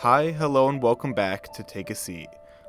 Hi, hello, and welcome back to Take a Seat.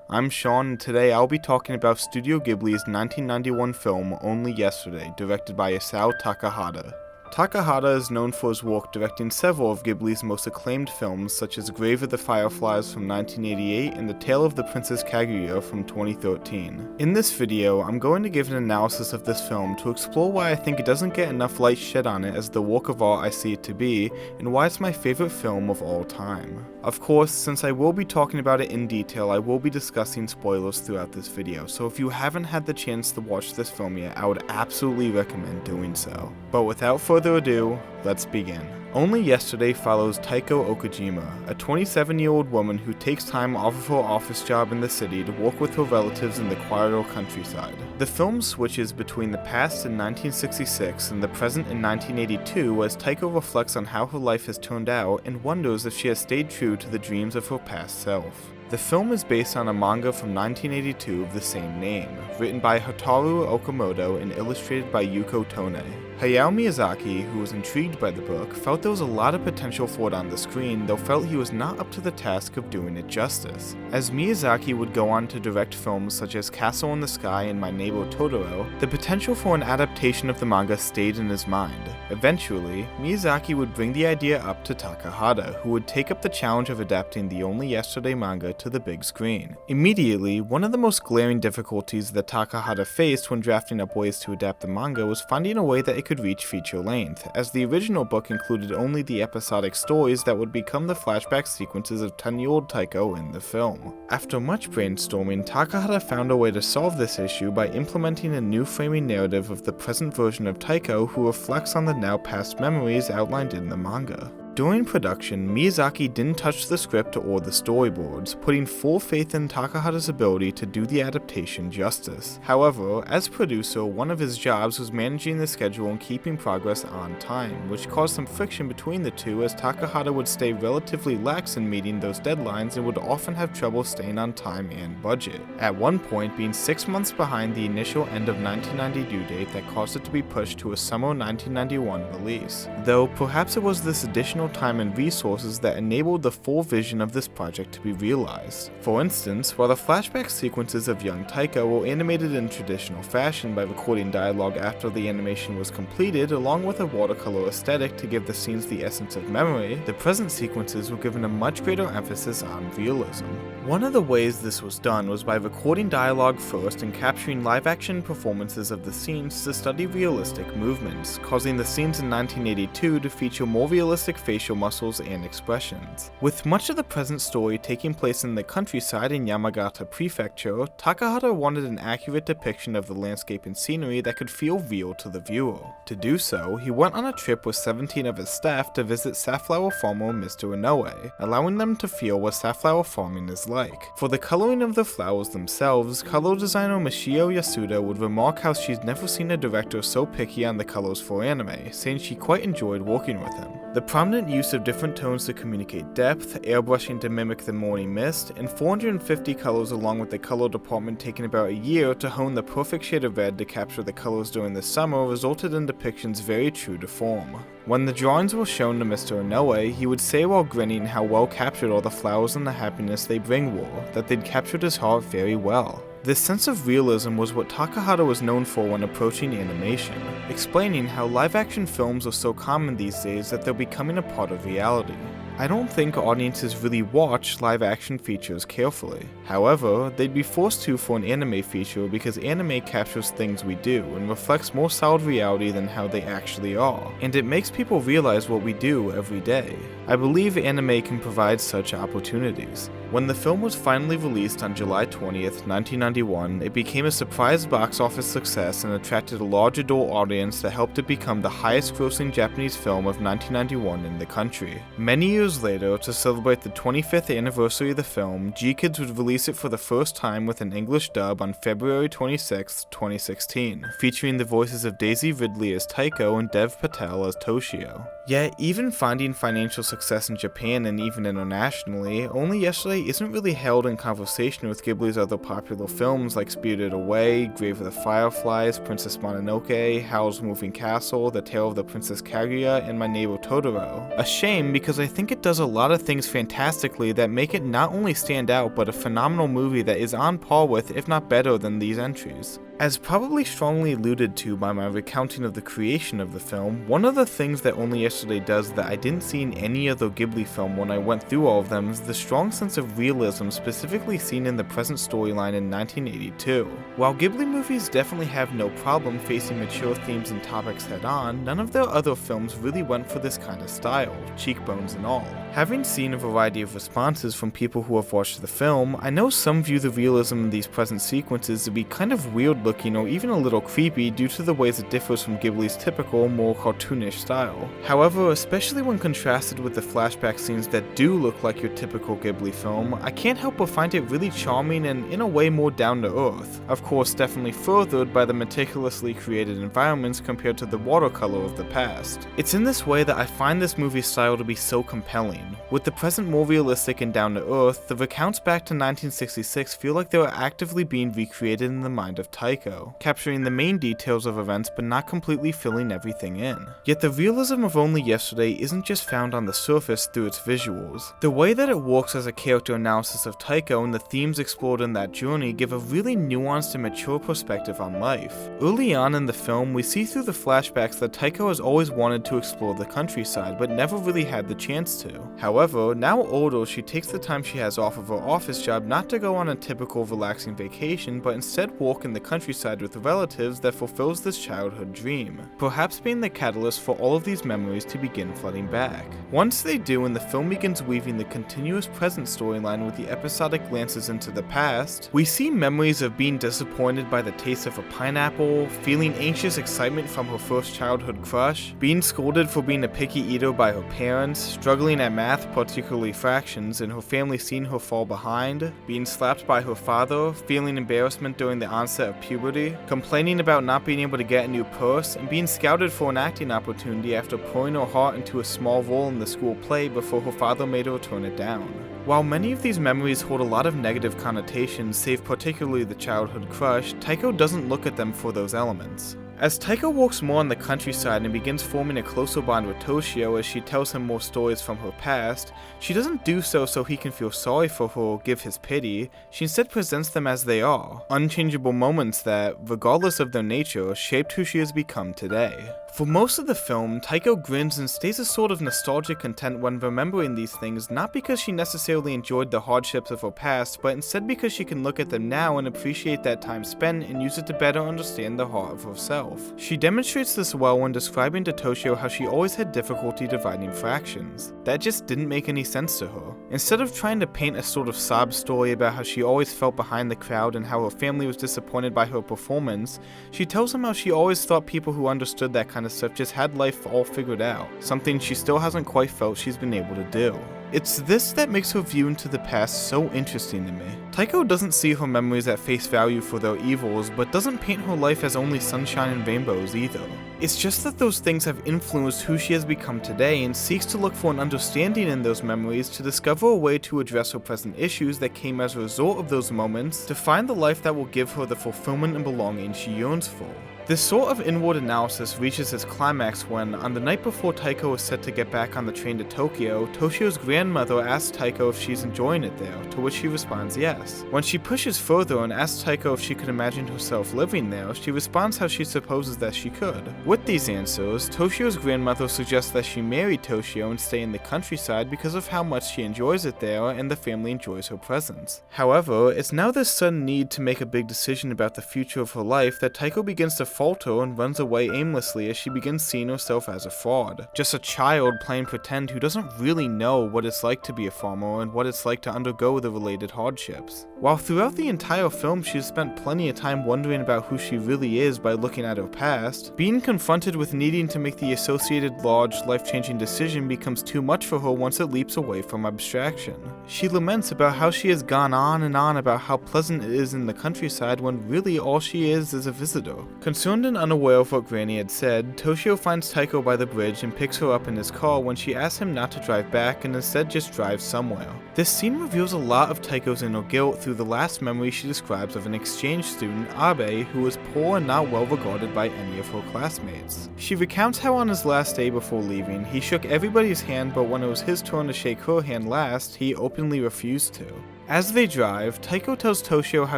I'm Sean, and today I'll be talking about Studio Ghibli's 1991 film Only Yesterday, directed by Isao Takahata. Takahata is known for his work directing several of Ghibli's most acclaimed films, such as Grave of the Fireflies from 1988 and The Tale of the Princess Kaguya from 2013. In this video, I'm going to give an analysis of this film to explore why I think it doesn't get enough light shed on it as the work of art I see it to be, and why it's my favorite film of all time. Of course, since I will be talking about it in detail, I will be discussing spoilers throughout this video, so if you haven't had the chance to watch this film yet, I would absolutely recommend doing so. But without further ado, let's begin. Only Yesterday follows Taiko Okajima, a 27-year-old woman who takes time off of her office job in the city to work with her relatives in the quieter countryside. The film switches between the past in 1966 and the present in 1982 as Taiko reflects on how her life has turned out and wonders if she has stayed true to the dreams of her past self. The film is based on a manga from 1982 of the same name, written by Hotaru Okamoto and illustrated by Yuko Tone. Hayao Miyazaki, who was intrigued by the book, felt there was a lot of potential for it on the screen, though felt he was not up to the task of doing it justice. As Miyazaki would go on to direct films such as Castle in the Sky and My Neighbor Totoro, the potential for an adaptation of the manga stayed in his mind. Eventually, Miyazaki would bring the idea up to Takahata, who would take up the challenge of adapting the Only Yesterday manga to the big screen. Immediately, one of the most glaring difficulties that Takahata faced when drafting up ways to adapt the manga was finding a way that it could reach feature length, as the original book included only the episodic stories that would become the flashback sequences of 10-year-old Taiko in the film. After much brainstorming, Takahata found a way to solve this issue by implementing a new framing narrative of the present version of Taiko who reflects on the now past memories outlined in the manga. During production, Miyazaki didn't touch the script or the storyboards, putting full faith in Takahata's ability to do the adaptation justice. However, as producer, one of his jobs was managing the schedule and keeping progress on time, which caused some friction between the two as Takahata would stay relatively lax in meeting those deadlines and would often have trouble staying on time and budget, at one point being 6 months behind the initial end of 1990 due date that caused it to be pushed to a summer 1991 release. Though perhaps it was this additional time and resources that enabled the full vision of this project to be realized. For instance, while the flashback sequences of young Taiko were animated in traditional fashion by recording dialogue after the animation was completed along with a watercolor aesthetic to give the scenes the essence of memory, the present sequences were given a much greater emphasis on realism. One of the ways this was done was by recording dialogue first and capturing live-action performances of the scenes to study realistic movements, causing the scenes in 1982 to feature more realistic facial muscles and expressions. With much of the present story taking place in the countryside in Yamagata Prefecture, Takahata wanted an accurate depiction of the landscape and scenery that could feel real to the viewer. To do so, he went on a trip with 17 of his staff to visit safflower farmer Mr. Inoue, allowing them to feel what safflower farming is like. For the coloring of the flowers themselves, color designer Michio Yasuda would remark how she's never seen a director so picky on the colors for anime, saying she quite enjoyed working with him. The prominent use of different tones to communicate depth, airbrushing to mimic the morning mist, and 450 colors along with the color department taking about a year to hone the perfect shade of red to capture the colors during the summer resulted in depictions very true to form. When the drawings were shown to Mr. Inoue, he would say while grinning how well captured all the flowers and the happiness they bring were, that they'd captured his heart very well. This sense of realism was what Takahata was known for when approaching animation, explaining how live-action films are so common these days that they're becoming a part of reality. I don't think audiences really watch live-action features carefully. However, they'd be forced to for an anime feature because anime captures things we do and reflects more solid reality than how they actually are, and it makes people realize what we do every day. I believe anime can provide such opportunities. When the film was finally released on July 20th, 1991, it became a surprise box office success and attracted a large adult audience that helped it become the highest-grossing Japanese film of 1991 in the country. Many years later, to celebrate the 25th anniversary of the film, G-Kids would release it for the first time with an English dub on February 26, 2016, featuring the voices of Daisy Ridley as Taiko and Dev Patel as Toshio. Yet, even finding financial success in Japan and even internationally, Only Yesterday Yesterday isn't really held in conversation with Ghibli's other popular films like Spirited Away, Grave of the Fireflies, Princess Mononoke, Howl's Moving Castle, The Tale of the Princess Kaguya, and My Neighbor Totoro. A shame, because I think it does a lot of things fantastically that make it not only stand out, but a phenomenal movie that is on par with, if not better than, these entries. As probably strongly alluded to by my recounting of the creation of the film, one of the things that Only Yesterday does that I didn't see in any other Ghibli film when I went through all of them is the strong sense of realism specifically seen in the present storyline in 1982. While Ghibli movies definitely have no problem facing mature themes and topics head-on, none of their other films really went for this kind of style, cheekbones and all. Having seen a variety of responses from people who have watched the film, I know some view the realism in these present sequences to be kind of weird looking or even a little creepy due to the ways it differs from Ghibli's typical, more cartoonish style. However, especially when contrasted with the flashback scenes that do look like your typical Ghibli film, I can't help but find it really charming and in a way more down to earth. Of course, definitely furthered by the meticulously created environments compared to the watercolor of the past. It's in this way that I find this movie's style to be so compelling. With the present more realistic and down to earth, the recounts back to 1966 feel like they were actively being recreated in the mind of Taiko, capturing the main details of events but not completely filling everything in. Yet the realism of Only Yesterday isn't just found on the surface through its visuals. The way that it works as a character analysis of Taiko and the themes explored in that journey give a really nuanced and mature perspective on life. Early on in the film, we see through the flashbacks that Taiko has always wanted to explore the countryside but never really had the chance to. However, now older, she takes the time she has off of her office job not to go on a typical relaxing vacation, but instead walk in the countryside with relatives that fulfills this childhood dream, perhaps being the catalyst for all of these memories to begin flooding back. Once they do and the film begins weaving the continuous present storyline with the episodic glances into the past, we see memories of being disappointed by the taste of a pineapple, feeling anxious excitement from her first childhood crush, being scolded for being a picky eater by her parents, struggling at math, particularly fractions, and her family seeing her fall behind, being slapped by her father, feeling embarrassment during the onset of puberty, complaining about not being able to get a new purse, and being scouted for an acting opportunity after pouring her heart into a small role in the school play before her father made her turn it down. While many of these memories hold a lot of negative connotations, save particularly the childhood crush, Taiko doesn't look at them for those elements. As Taiko walks more on the countryside and begins forming a closer bond with Toshio as she tells him more stories from her past, she doesn't do so he can feel sorry for her or give his pity. She instead presents them as they are, unchangeable moments that, regardless of their nature, shaped who she has become today. For most of the film, Taiko grins and stays a sort of nostalgic content when remembering these things, not because she necessarily enjoyed the hardships of her past, but instead because she can look at them now and appreciate that time spent and use it to better understand the heart of herself. She demonstrates this well when describing to Toshio how she always had difficulty dividing fractions. That just didn't make any sense to her. Instead of trying to paint a sort of sob story about how she always felt behind the crowd and how her family was disappointed by her performance, she tells him how she always thought people who understood that kind of stuff just had life all figured out, something she still hasn't quite felt she's been able to do. It's this that makes her view into the past so interesting to me. Taiko doesn't see her memories at face value for their evils, but doesn't paint her life as only sunshine and rainbows either. It's just that those things have influenced who she has become today and seeks to look for an understanding in those memories to discover a way to address her present issues that came as a result of those moments to find the life that will give her the fulfillment and belonging she yearns for. This sort of inward analysis reaches its climax when, on the night before Taiko is set to get back on the train to Tokyo, Toshio's grandmother asks Taiko if she's enjoying it there, to which she responds yes. When she pushes further and asks Taiko if she could imagine herself living there, she responds how she supposes that she could. With these answers, Toshio's grandmother suggests that she marry Toshio and stay in the countryside because of how much she enjoys it there and the family enjoys her presence. However, it's now this sudden need to make a big decision about the future of her life that Taiko begins to falter and runs away aimlessly as she begins seeing herself as a fraud. Just a child playing pretend who doesn't really know what it's like to be a farmer and what it's like to undergo the related hardships. While throughout the entire film she has spent plenty of time wondering about who she really is by looking at her past, being confronted with needing to make the associated large, life-changing decision becomes too much for her once it leaps away from abstraction. She laments about how she has gone on and on about how pleasant it is in the countryside when really all she is a visitor. Concerned and unaware of what Granny had said, Toshio finds Taiko by the bridge and picks her up in his car when she asks him not to drive back and instead just drive somewhere. This scene reveals a lot of Taiko's inner guilt through the last memory she describes of an exchange student, Abe, who was poor and not well regarded by any of her classmates. She recounts how on his last day before leaving, he shook everybody's hand, but when it was his turn to shake her hand last, he openly refused to. As they drive, Taiko tells Toshio how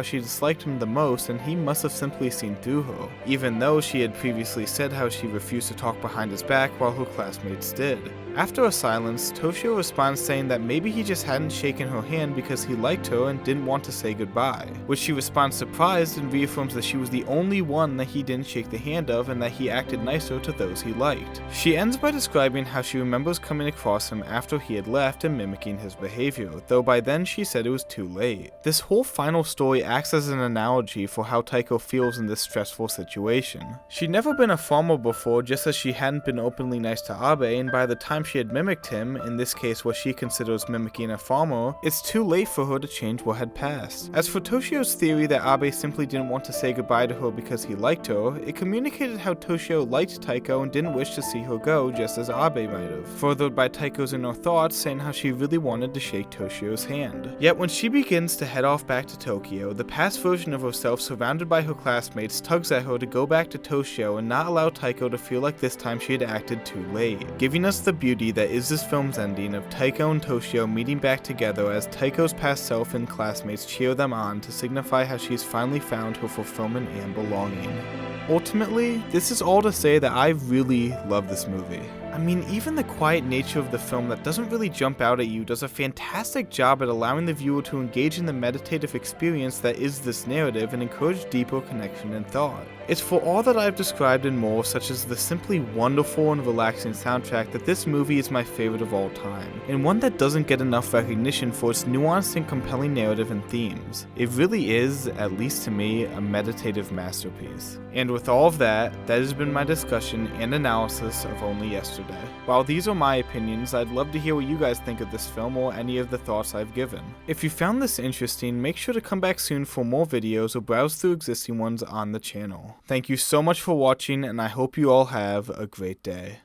she disliked him the most and he must have simply seen through her, even though she had previously said how she refused to talk behind his back while her classmates did. After a silence, Toshio responds saying that maybe he just hadn't shaken her hand because he liked her and didn't want to say goodbye, which she responds surprised and reaffirms that she was the only one that he didn't shake the hand of and that he acted nicer to those he liked. She ends by describing how she remembers coming across him after he had left and mimicking his behavior, though by then she said it was too late. This whole final story acts as an analogy for how Taiko feels in this stressful situation. She'd never been a farmer before, just as she hadn't been openly nice to Abe, and by the time she had mimicked him, in this case what she considers mimicking a farmer, it's too late for her to change what had passed. As for Toshio's theory that Abe simply didn't want to say goodbye to her because he liked her, it communicated how Toshio liked Taiko and didn't wish to see her go just as Abe might have, furthered by Taiko's inner thoughts saying how she really wanted to shake Toshio's hand. Yet when she begins to head off back to Tokyo, the past version of herself surrounded by her classmates tugs at her to go back to Toshio and not allow Taiko to feel like this time she had acted too late, giving us the beauty that is this film's ending of Taiko and Toshio meeting back together as Taiko's past self and classmates cheer them on to signify how she's finally found her fulfillment and belonging. Ultimately, this is all to say that I really love this movie. I mean, even the quiet nature of the film that doesn't really jump out at you does a fantastic job at allowing the viewer to engage in the meditative experience that is this narrative and encourage deeper connection and thought. It's for all that I've described and more, such as the simply wonderful and relaxing soundtrack, that this movie is my favorite of all time, and one that doesn't get enough recognition for its nuanced and compelling narrative and themes. It really is, at least to me, a meditative masterpiece. And with all of that, that has been my discussion and analysis of Only Yesterday. While these are my opinions, I'd love to hear what you guys think of this film or any of the thoughts I've given. If you found this interesting, make sure to come back soon for more videos or browse through existing ones on the channel. Thank you so much for watching, and I hope you all have a great day.